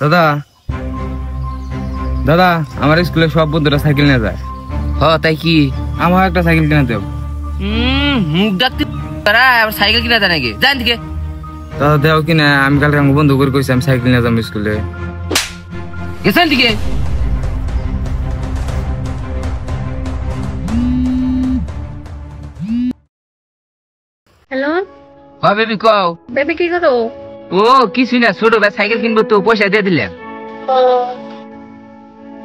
দাদা দাদা আমার স্কুলে সব বন্ধুরা সাইকেল নিয়ে যায়। তাই কি আমার একটা সাইকেল কিনে দেব। মুখ ডাকতে তারা আবার সাইকেল কিনা যায় নাকি? জান দিকে দাদা দেও কিনা, আমি কালকে আমার বন্ধু করে কইছি আমি সাইকেল নিয়ে যাবো স্কুলে। গেছেন দিকে হ্যালো বেবি কও। বেবি কি করো? কিছু না, ছোট ভাই সাইকেল কিনবো তো পয়সা দিয়ে দিলাম।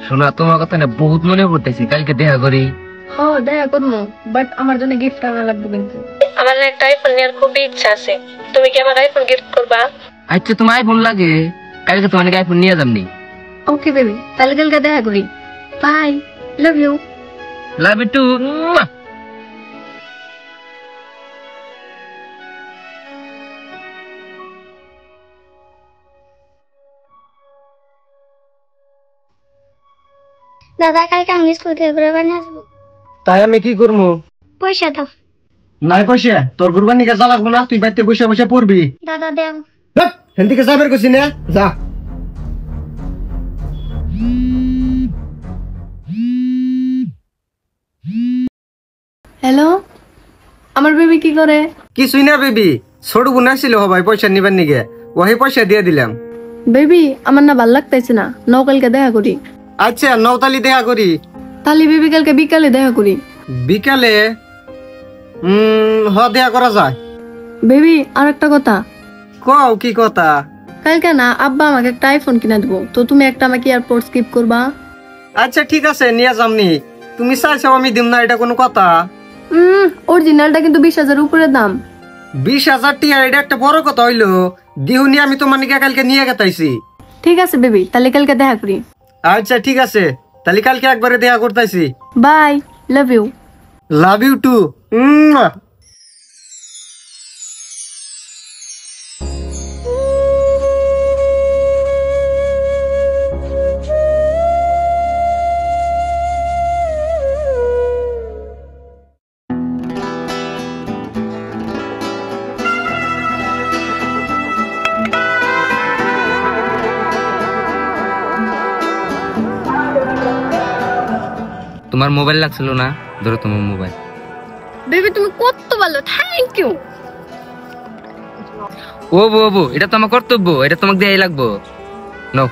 শোনা, তোমার কথা না বহুত মনে পড়তেছি, কালকে দেখা করি। দেখা করবো, বাট আমার জন্য গিফট আনা লাগবে। কিন্তু আমার একটা আইফোন নেওয়ার খুবই ইচ্ছা আছে। তুমি কি আমার আইফোন গিফট করবা? আচ্ছা, তোমার আইফোন লাগে? কালকে তোমার আইফোন নিয়ে যাবনি। ওকে বেবি, তাহলে কালকে দেখা করি। Bye, love you. Love you too. দাদা কালকে আমি স্কুল থেকে ঘুরে বানিয়ে আসবো। তাই আমি কি করবো? পয়সা দাও। নাই পয়সা তোর কুরবানি কে যা লাগবো না, তুই বাড়িতে বসে বসে পড়বি। দাদা দেও। হেন্দিকে যাবের করছি না, যা। হ্যালো, আমার বেবি কি করে? কিছুই না বেবি, ছোট বোন আসছিল হবাই পয়সা নিবার নিগে, ওই পয়সা দিয়ে দিলাম। বেবি আমার না ভাল লাগতেছে না, নাও কালকে দেখা করি। আচ্ছা, নৌতালি দেখা করি। তাহলে বেবি কালকে বিকালে দেখা করি। বিকালে? দেখা করা যায়। বেবি আর একটা কথা। কও কি কথা? কালকে না আব্বা আমাকে একটা আইফোন কিনে দেবো, তো তুমি একটা আমাকে এয়ারপোর্ট স্কিপ করবা। আচ্ছা ঠিক আছে, নিয়ে যামনি। তুমি চাইছো আমি দিম না, এটা কোনো কথা? অরিজিনালটা কিন্তু 20,000 উপরে দাম। 20,000 টিয়া, এটা একটা বড় কথা হইলো। দিহুনি আমি তোমার নিকে কালকে নিয়ে গেতাইছি। ঠিক আছে বেবি, তাহলে কালকে দেখা করি। আচ্ছা ঠিক আছে, তাহলে কালকে একবারে দেখা করতেছি। Bye, love you. Love you too. তোমার মোবাইল লাগছিল না, ধরো তোমার মোবাইল। বেবি তুমি কত ভালো, থ্যাংক ইউ। বউ এটা তো আমার কর্তব্য, এটা তোমাকে দেয়াই লাগবো। নাও।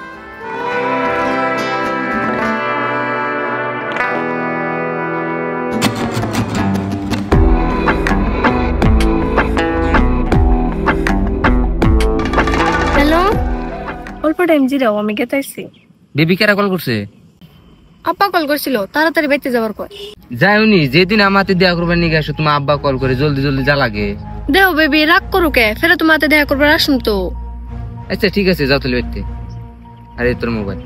হ্যালো, অল্প টাইম জিরাও, আমি গেতাইছি। বেবি কারা কল করছে? আপা কল করছিল, তাড়াতাড়ি বাইতে যাবার পর। যাইনি, যেদিন আমাতে দেখা করবার নিয়ে আসো তোমার আব্বা কল করে জলদি জলদি যা লাগে। দেও বেবি, রাগ করো কে? ফেরে তোমার হাতে দেখা করবার আসুন তো। আচ্ছা ঠিক আছে, যাও তাহলে বাইতে। আরে তোর মোবাইল।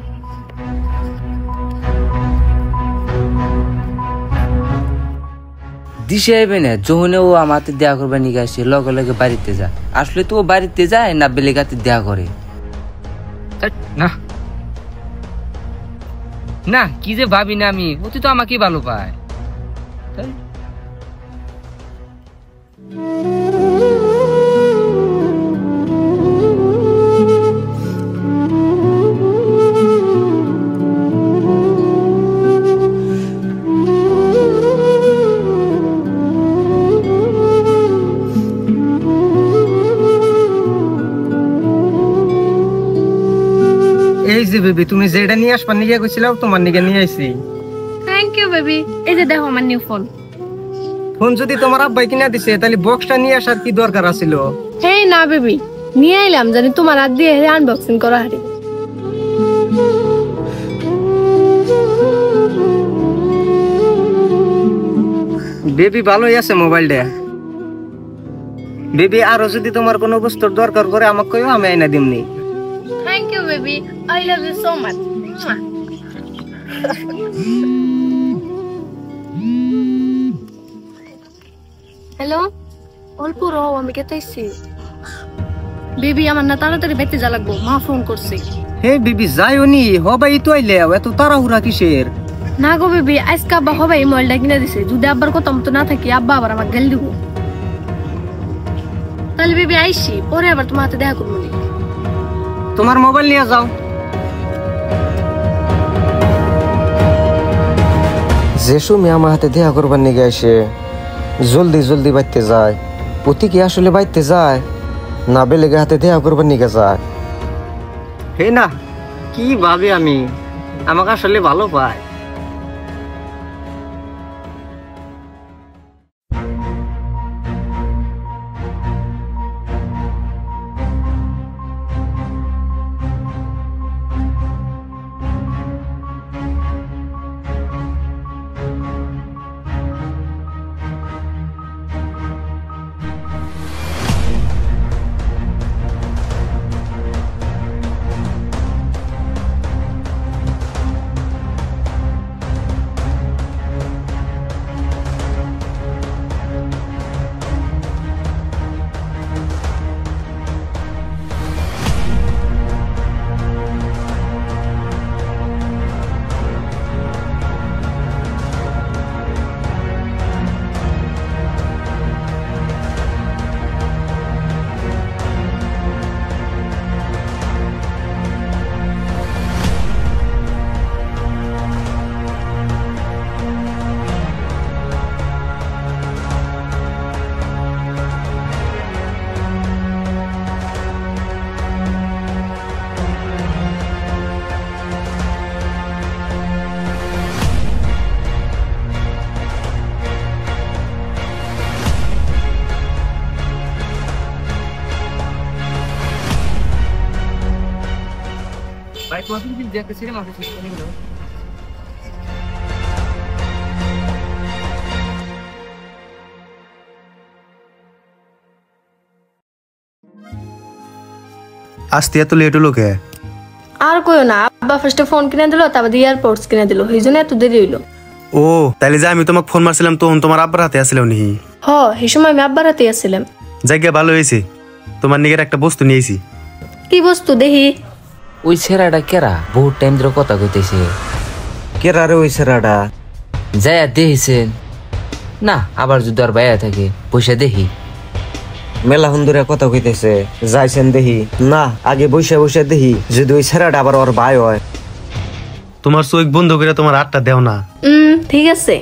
দিশে আইবে না, যখন ও আমাতে দেখা করবার নিয়ে আসে লগে লগে বাড়িতে যা। আসলে তো ও বাড়িতে যায় না বেলেগাতে দেখা করে? না না, কি যে ভাবি না আমি, ও তো আমাকে ভালো পায়। এই যে বেবি, তুমি যেটা নিয়ে আসবার নিগে কইছিলাও তোমার নিগে নিয়ে আইছি। Thank you baby. এই যে দেখো আমার নিউ ফোন। ফোন যদি তোমার আব্বাই কিনা দিছে, তাহলে বক্সটা নিয়ে আসার কি দরকার আছিল? হেই না বেবি, নিয়ে আইলাম জানি তোমার হাত দিয়ে আনবক্সিং করা হারি। বেবি ভালোই আছে মোবাইলটা। বেবি আরো যদি তোমার কোনো বস্তুর দরকার করে আমাকে কইও, আমি আইনা দিমনি। Thank you baby, I love you so much. Hello, অল্প রও, আমি কেতাইছি। বেবি আমার না তাড়াতাড়ি বাইতে যা লাগবো, মা ফোন করছে। হে বেবি যাইও নি, হবাই তো আইলে, এত তাড়াহুড়া কিসের? না গো বেবি, আজকে আব্বা হবে এই মোবাইলটা কিনে দিছে। যদি আব্বার কথা মতো না থাকি, আব্বা আবার আমাকে গাল দিব। তাহলে বেবি আইসি, পরে আবার তোমার হাতে দেখা করবো। তোমার মোবাইল নিয়ে যাও। যে সময় আমার হাতে দেখা করবার নিয়ে আসে জলদি জলদি বাইতে যায়, প্রতি কি আসলে বাইতে যায় না বেলেগে হাতে দেখা করবার নিয়ে যায়? হে না, কি ভাবে আমি আমাকে আসলে ভালো পায়। আসতে এত লেট হলো কে? আর কইও না, আব্বা ফার্স্টে ফোন কিনে দিল, তারপর এয়ারপোর্টস কিনে দিল, এই জন্য এত দেরি হইলো। ও তাইলে যে আমি তোমাকে ফোন মারছিলাম তখন তোমার আব্বার হাতে আসছিল নি? হ, এই সময় আমি আব্বার হাতে আসছিলাম। জায়গা ভালো হয়েছে, তোমার নিকের একটা বস্তু নিয়েছি। কি বস্তু দেখি? ওই ছেড়াটা কেরা বহুত টাইম ধরে কথা কইতেছে। কেরা রে ওই সেরাডা? যাইয়া দেখিছেন না? আবার যদি আর বাইয়া থাকে পয়সা দেখি। মেলা হুন্দুরে কথা কইতেছে, যাইছেন দেখি না? আগে বসে বসে দেখি যদি ওই সেরাডা আবার ওর ভাই হয়। তোমার চোখ বন্ধ করে তোমার হাতটা দেও না। ঠিক আছে।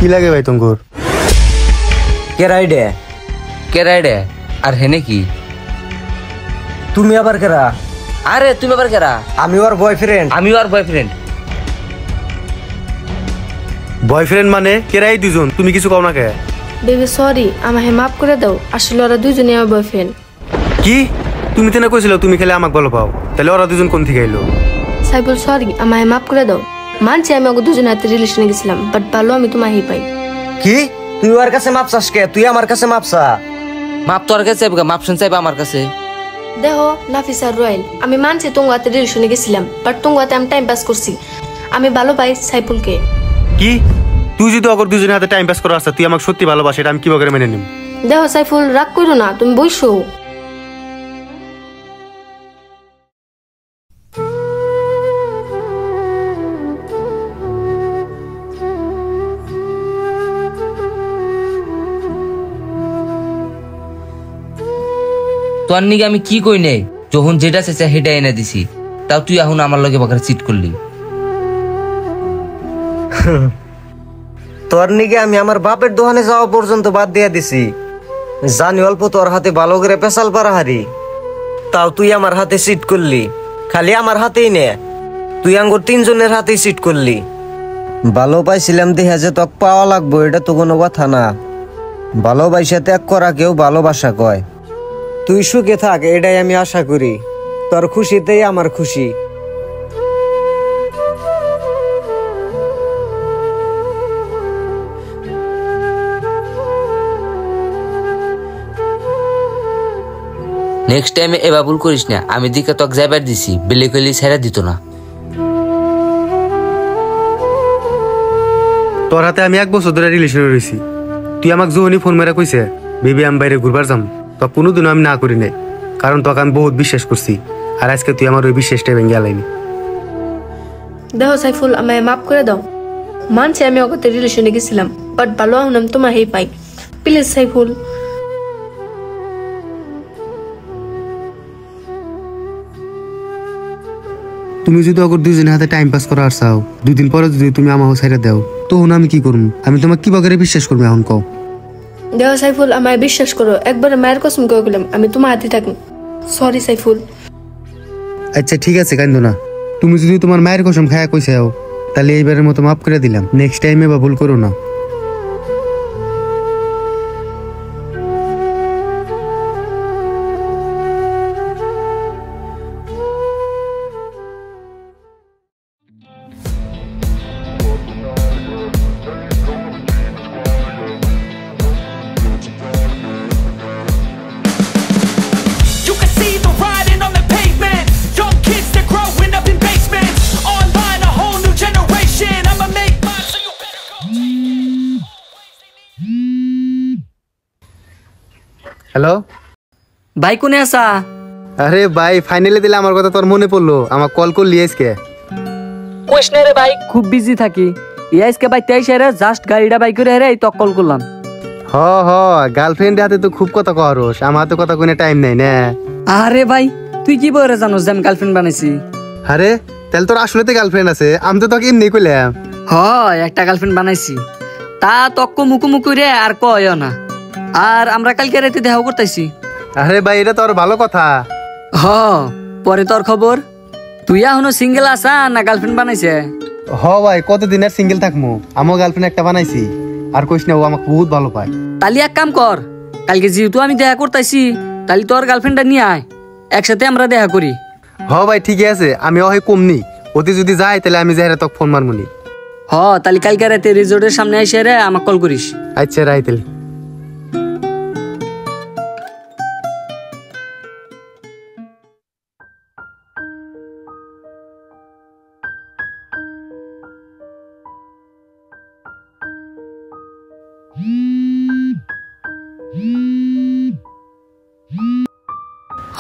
কি লাগে ভাই তোমার? কেরাইডে? কেরাইডে আর হেনে কি? তুমি আবার কেরা? আরে তুমি আবার কেরা? আমি ওর বয়ফ্রেন্ড। আমি ওর বয়ফ্রেন্ড। বয়ফ্রেন্ড মানে কেরাই দুজন, তুমি কিছু কও না কে? বেবি সরি, আমাকে মাফ করে দাও, আসলে ওরা দুজনই আমার বয়ফ্রেন্ড। কি তুমি তেনা কইছিল তুমি খেলে আমাকে ভালো পাও, তাহলে ওরা দুজন কোন থেকে আইলো? সাইফুল সরি, আমাকে মাফ করে দাও। মানছি আমি ওকে দুজনের হাতে রিলেশনে গেছিলাম, বাট ভালো আমি তোমাকেই পাই। কি তুই ওর কাছে মাপ চাস কে? তুই আমার কাছে মাপ চা। মাপ তোর কাছে চাইবে, মাপ শুন চাইবে আমার কাছে। দেখো নাফিসা রয়েল, আমি মানছি তোমার হাতে রিলেশনে গেছিলাম, বাট তোমার হাতে আমি টাইম পাস করছি। আমি ভালো পাই সাইফুলকে। কি তুই যদি অগর দুজনের হাতে টাইম পাস করা আসছে, তুই আমাকে সত্যি ভালোবাসে, এটা আমি কিভাবে করে মেনে নিব? দেখো সাইফুল, রাগ করো না, তুমি বইসো। তোর নিকে আমি কি কই নাই? যখন যেটা চাইছে সেটা এনে দিছি, তাও তুই এখন আমার লগে বাকার চিট করলি। তোর নিকে আমি আমার বাপের দোকানে যাওয়া পর্যন্ত বাদ দিয়ে দিছি, জানি অল্প তোর হাতে ভালো করে পেশাল পারা হারি, তাও তুই আমার হাতে সিট করলি। খালি আমার হাতেই নে, তুই আঙ্গুর তিনজনের হাতেই সিট করলি। ভালো পাইছিলাম দেখে যে তোকে পাওয়া লাগবো এটা তো কোনো কথা না। ভালোবাসা ত্যাগ করা কেউ ভালোবাসা কয়। তুই সুখে থাক এটাই আমি আশা করি, তোর খুশিতেই আমার খুশি। নেক্সট টাইমে এ বাবুল করিস না। আমি দিকে তক যাইবার দিছি, বেলে কইলি ছেড়ে দিত না। তোর হাতে আমি 1 বছর ধরে রিলেশনে রয়েছি, তুই তুই আমাকে যখনই ফোন মেরে কইছে বেবি আমি বাইরে ঘুরবার যাম, তো কোনোদিনও আমি না করি নাই, কারণ তোকে আমি বহুত বিশ্বাস করছি। আর আজকে তুই আমার ওই বিশ্বাসটা ভেঙে গেলাইনি। দেখো সাইফুল, আমায় মাফ করে দাও। মানছি আমি ওকে রিলেশনে গেছিলাম, বাট ভালো হলাম তোমার হেই পাই। প্লিজ সাইফুল। তুমি যদি ওকে দুজনের হাতে টাইম পাস করার চাও, 2 দিন পরে যদি তুমি আমাকে ছেড়ে দাও, তখন আমি কি করবো? আমি তোমাকে কি বাগারে বিশ্বাস করবো এখন কও? দেখো সাইফুল, আমায় বিশ্বাস করো। একবার মায়ের কসম করে গেলাম আমি তোমার হাতে থাকবো। সরি সাইফুল। আচ্ছা ঠিক আছে, কান্দো না। তুমি যদি তোমার মায়ের কসম খায়া কইছাও, তাহলে এইবারের মতো মাফ করে দিলাম। নেক্সট টাইমে বা ভুল করো না। You can see the writing on the pavement. Young kids, they're growing up in basements. Online, a whole new generation. I'ma make mine, so you better go. Hello ভাই কোনে আসা? আরে ভাই, ফাইনালি দিলে আমার কথা তোর মনে পড়লো। আমার কল করলি আজকে? কোশ না রে ভাই, খুব বিজি থাকি। আজকে ভাই 23 এর জাস্ট গাড়িটা বাই করে হেরে তো কল করলাম। হ হ, গার্লফ্রেন্ড হাতে তো খুব কথা কহরস, আমার হাতে কথা কোনে টাইম নাই না। আরে ভাই তুই কি বলে জানোস যে আমি গার্লফ্রেন্ড বানাইছি? আরে তাহলে তোর আসলে তো গার্লফ্রেন্ড আছে, আমি তো তোকে এমনি কইলাম। হয় একটা গার্লফ্রেন্ড বানাইছি, তা তক্ক মুকু মুকু রে আর কয় না। আর আমরা কালকে রাতে দেখা করতেছি। আরে ভাই, এটা তোর ভালো কথা। হ, পরে তোর খবর। তুই এখনো সিঙ্গেল আছা না গার্লফ্রেন্ড বানাইছে? হ ভাই, কতদিন আর সিঙ্গেল থাকবো? আমার গার্লফ্রেন্ড একটা বানাইছি। আর কইস না, ও আমাকে বহুত ভালো পায়। তাহলে এক কাম কর, কালকে যেহেতু আমি দেখা করতেছি, তাহলে তোর গার্লফ্রেন্ডটা নিয়ে আয়, একসাথে আমরা দেখা করি। হ ভাই ঠিকই আছে, আমি ওই কমনি। ওতে যদি যাই তাহলে আমি যাই তোকে ফোন মারমুনি। হ, তাহলে কালকে রাতে রিসোর্টের সামনে এসে রে আমাকে কল করিস। আচ্ছা রাইতেল।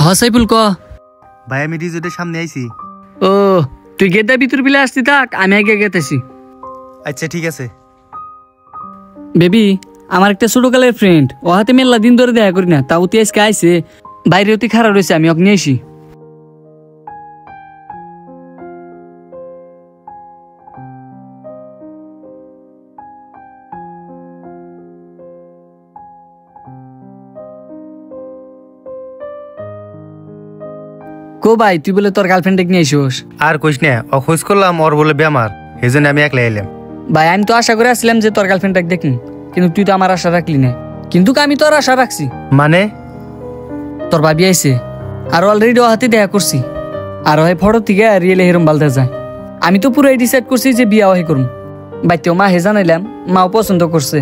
হ সাইফুল ক। ভাই আমি রিজোর্টের সামনে আইছি। ও, তুই গেদা ভিতর বিলে আসতি থাক, আমি আগে গেতেছি। আচ্ছা ঠিক আছে। বেবি, আমার একটা ছোটকালের ফ্রেন্ড, ও হাতে মেলা দিন ধরে দেখা করি না, তাও তুই আজকে আইসে। বাইরে অতি খারাপ রয়েছে, আমি ওকে নিয়ে আসি। কো ভাই, তুই বলে তোর গার্লফ্রেন্ড নিয়ে আইসোস? আর কইস না, ও খোঁজ করলাম, ওর বলে বেমার, এই জন্য আমি একলা এলাম। ভাই আমি তো আশা করে আসছিলাম যে তোর গার্লফ্রেন্ডটাকে দেখি, কিন্তু তুই তো আমার আশা রাখলি না। কিন্তু আমি তোর আশা রাখছি। মানে? তোর ভাবি আইছে, আর অলরেডি ও হাতে দেখা করছি। আর ওই ফটো থেকে রিয়েলে হেরম বালতে যায়। আমি তো পুরোই ডিসাইড করছি যে বিয়া ওই করুম। বাইতেও মা হে জানাইলাম, মাও পছন্দ করছে।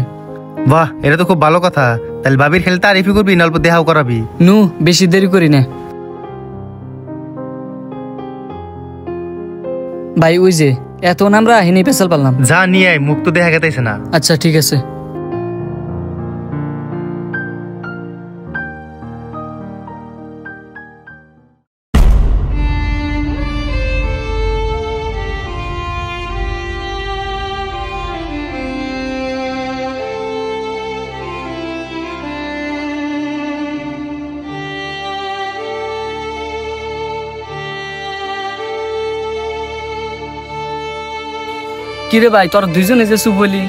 বাহ, এটা তো খুব ভালো কথা। তাহলে ভাবির খেলে তারিফই করবি, না অল্প দেখাও করাবি? নু, বেশি দেরি করি না ভাই। ওই যে এত আমরা হেনে পেশাল পারলাম। যা নিয়ে আয়, মুখ তো দেখা গেতেছে না। আচ্ছা ঠিক আছে। কিরে ভাই, তোর দুইজনে যে চুপ বলি?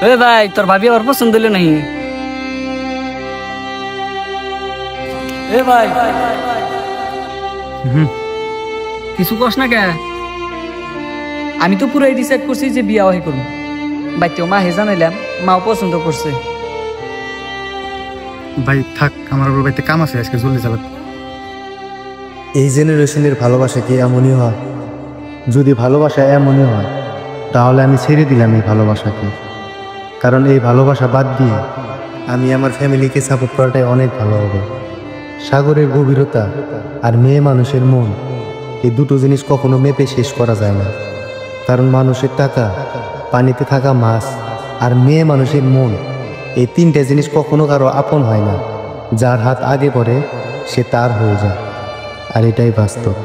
এ ভাই, তোর ভাবি আমার পছন্দ হলো নাহি? এ ভাই, কিছু কস না কে? আমি তো পুরাই ডিসাইড করছি যে বিয়া ওই করবো। বাইতেও মা হে জানাইলাম, মাও পছন্দ করছে। ভাই থাক, আমার বাড়িতে কাম আছে, আজকে জলদি চালাক। এই জেনারেশনের ভালোবাসা কি এমনই হয়? যদি ভালোবাসা এমনই হয়, তাহলে আমি ছেড়ে দিলাম এই ভালোবাসাকে। কারণ এই ভালোবাসা বাদ দিয়ে আমি আমার ফ্যামিলিকে সাপোর্ট করাটাই অনেক ভালো হবে। সাগরের গভীরতা আর মেয়ে মানুষের মন, এই দুটো জিনিস কখনো মেপে শেষ করা যায় না। কারণ মানুষের টাকা পানিতে থাকা মাছ, আর মেয়ে মানুষের মন এই তিনটে জিনিস কখনো কারো আপন হয় না। যার হাত আগে পড়ে সে তার হয়ে যায়, আর এটাই বাস্তব।